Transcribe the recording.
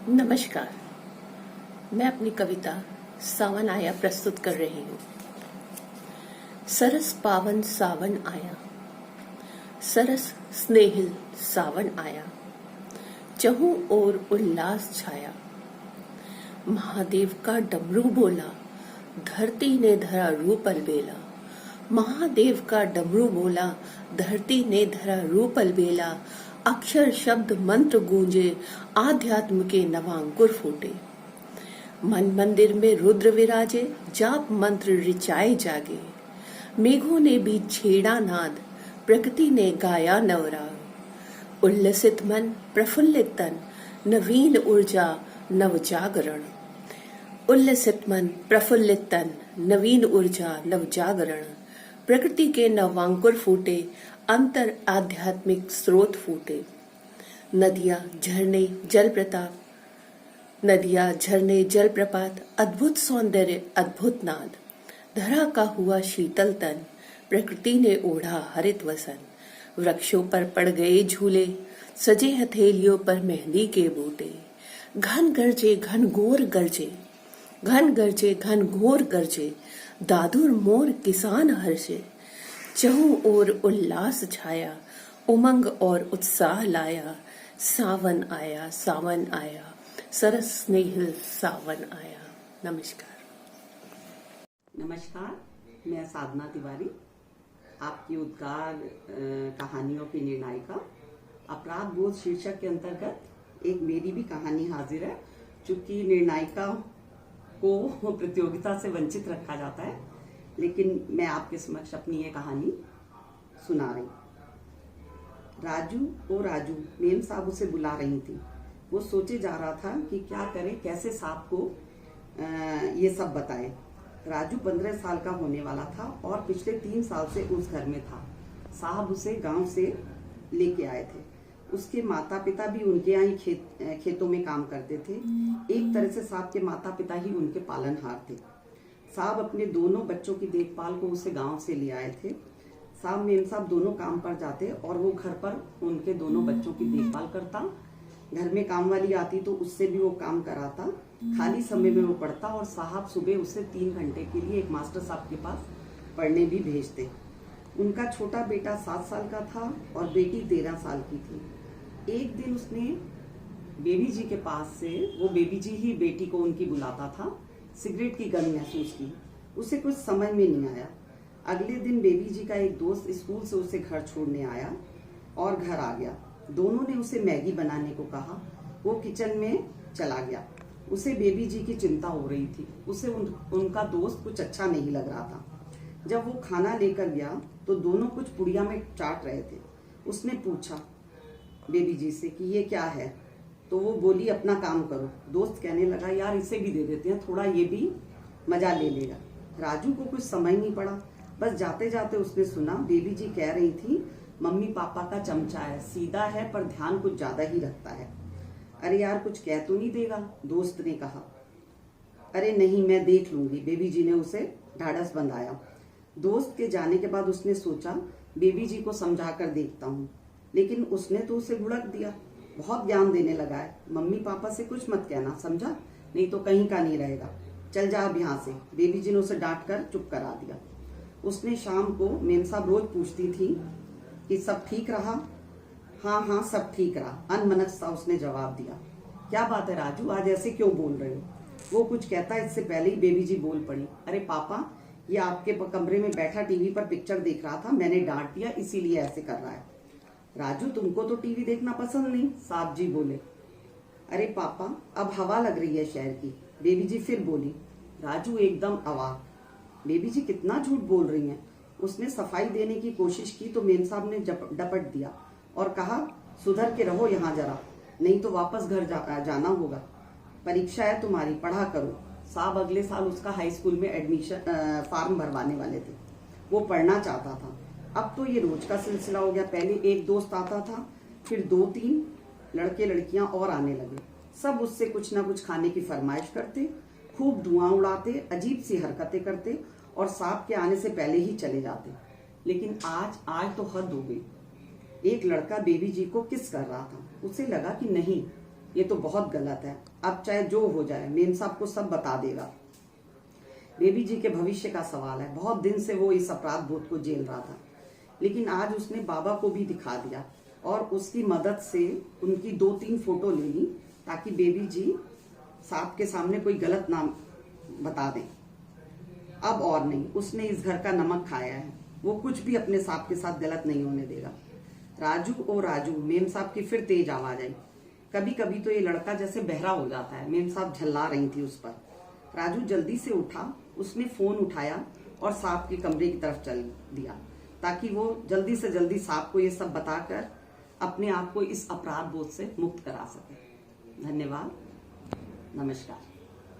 नमस्कार। मैं अपनी कविता सावन आया प्रस्तुत कर रही हूँ। सरस पावन सावन आया, सरस स्नेहिल सावन आया, चहु ओर उल्लास छाया। महादेव का डमरू बोला, धरती ने धरा रूप अलबेला। महादेव का डमरू बोला, धरती ने धरा रूप अलबेला। अक्षर शब्द मंत्र गूंजे, आध्यात्म के नवांकुर फूटे। मन मंदिर में रुद्र विराजे, जाप मंत्र ऋचाए जागे। मेघों ने भी छेड़ा नाद, प्रकृति ने गाया नवराग। उल्लसित मन प्रफुल्लित तन, नवीन ऊर्जा नव जागरण। उल्लसित मन प्रफुल्लित तन, नवीन ऊर्जा नव जागरण। प्रकृति के नवांकुर फूटे, अंतर आध्यात्मिक स्रोत फूटे। नदियां झरने जल प्रताप, नदियां झरने जल प्रपात। अद्भुत सौंदर्य अद्भुत नाद, धरा का हुआ शीतल तन। प्रकृति ने ओढ़ा हरित वसन, वृक्षों पर पड़ गए झूले। सजे हथेलियों पर मेहंदी के बूटे। घन गरजे घन घोर गरजे, घन गरजे घन घोर गरजे। दादुर मोर किसान हर्षे, चहु ओर उल्लास छाया। उमंग और उत्साह लाया, सावन आया सावन आया, सरस स्नेहिल सावन आया। नमस्कार। नमस्कार, मैं साधना तिवारी, आपकी उद्गार कहानियों की निर्णायिका। अपराध बोध शीर्षक के अंतर्गत एक मेरी भी कहानी हाजिर है। चूंकि निर्णायिका को प्रतियोगिता से वंचित रखा जाता है, लेकिन मैं आपके समक्ष अपनी ये कहानी सुना रही। राजू ओ राजू, मेम साहब उसे बुला रही थी। वो सोचे जा रहा था कि क्या करे, कैसे साहब को ये सब बताए। राजू 15 साल का होने वाला था और पिछले 3 साल से उस घर में था। साहब उसे गांव से लेके आए थे। उसके माता पिता भी उनके यहाँ ही खेतों में काम करते थे। एक तरह से साहब के माता पिता ही उनके पालनहार थे। साहब अपने दोनों बच्चों की देखभाल को उसे गांव से ले आए थे। साहब मेम साहब दोनों काम पर जाते और वो घर पर उनके दोनों बच्चों की देखभाल करता। घर में काम वाली आती तो उससे भी वो काम कराता। खाली समय में वो पढ़ता और साहब सुबह उसे 3 घंटे के लिए एक मास्टर साहब के पास पढ़ने भी भेजते। उनका छोटा बेटा 7 साल का था और बेटी 13 साल की थी। एक दिन उसने बेबी जी के पास से, वो बेबी जी ही बेटी को उनकी बुलाता था, सिगरेट की गंध महसूस की। उसे कुछ समझ में नहीं आया। अगले दिन बेबी जी का एक दोस्त स्कूल से उसे घर छोड़ने आया और घर आ गया। दोनों ने उसे मैगी बनाने को कहा। वो किचन में चला गया। उसे बेबी जी की चिंता हो रही थी। उसे उनका दोस्त कुछ अच्छा नहीं लग रहा था। जब वो खाना लेकर गया तो दोनों कुछ पुड़िया में चाट रहे थे। उसने पूछा बेबी जी से कि ये क्या है, तो वो बोली अपना काम करो। दोस्त कहने लगा यार इसे भी दे देते हैं, थोड़ा ये भी मजा ले लेगा। राजू को कुछ समझ नहीं पड़ा। बस जाते जाते उसने सुना बेबी जी कह रही थी मम्मी पापा का चमचा है, सीधा है पर ध्यान कुछ ज्यादा ही रखता है। अरे यार कुछ कह तो नहीं देगा, दोस्त ने कहा। अरे नहीं मैं देख लूंगी, बेबी जी ने उसे ढाढ़स बंधाया। दोस्त के जाने के बाद उसने सोचा बेबी जी को समझा कर देखता हूँ, लेकिन उसने तो उसे भुड़क दिया। बहुत ज्ञान देने लगा है, मम्मी पापा से कुछ मत कहना, समझा, नहीं तो कहीं का नहीं रहेगा, चल जा अब यहाँ से। बेबी जी ने उसे डांट कर चुप करा दिया। उसने शाम को मेम साहब रोज पूछती थी कि सब ठीक रहा। हाँ हाँ सब ठीक रहा, अनमनस्क सा उसने जवाब दिया। क्या बात है राजू, आज ऐसे क्यों बोल रहे हो? वो कुछ कहता इससे पहले ही बेबी जी बोल पड़ी। अरे पापा ये आपके कमरे में बैठा टीवी पर पिक्चर देख रहा था, मैंने डांट दिया इसीलिए ऐसे कर रहा है। राजू तुमको तो टीवी देखना पसंद नहीं, साहब जी बोले। अरे पापा अब हवा लग रही है शहर की, बेबी जी फिर बोली। राजू एकदम अवाक, बेबी जी कितना झूठ बोल रही हैं। उसने सफाई देने की कोशिश की तो मेम साहब ने डपट दिया और कहा सुधर के रहो यहाँ जरा, नहीं तो वापस घर जाना होगा। परीक्षा है तुम्हारी, पढ़ा करो। साहब अगले साल उसका हाई स्कूल में एडमिशन फॉर्म भरवाने वाले थे। वो पढ़ना चाहता था। अब तो ये रोज का सिलसिला हो गया। पहले एक दोस्त आता था, फिर 2-3 लड़के लड़कियां और आने लगे। सब उससे कुछ ना कुछ खाने की फरमाइश करते, खूब धुआं उड़ाते, अजीब सी हरकतें करते और साहब के आने से पहले ही चले जाते। लेकिन आज तो हद हो गई। एक लड़का बेबी जी को किस कर रहा था। उसे लगा कि नहीं, ये तो बहुत गलत है। अब चाहे जो हो जाए, मेम साहब को सब बता देगा। बेबी जी के भविष्य का सवाल है। बहुत दिन से वो इस अपराध बोध को झेल रहा था, लेकिन आज उसने बाबा को भी दिखा दिया और उसकी मदद से उनकी 2-3 फोटो ले ली, ताकि बेबी जी साहब के सामने कोई गलत नाम बता दें। अब और नहीं, उसने इस घर का नमक खाया है। वो कुछ भी अपने साहब के साथ गलत नहीं होने देगा। राजू ओ राजू, मेम साहब की फिर तेज आवाज आई। कभी कभी तो ये लड़का जैसे बहरा हो जाता है। मेम साहब झल्ला रही थी उस पर। राजू जल्दी से उठा, उसने फोन उठाया और साहब के कमरे की तरफ चल दिया, ताकि वो जल्दी से जल्दी साहब को ये सब बताकर अपने आप को इस अपराध बोध से मुक्त करा सके। धन्यवाद, नमस्कार।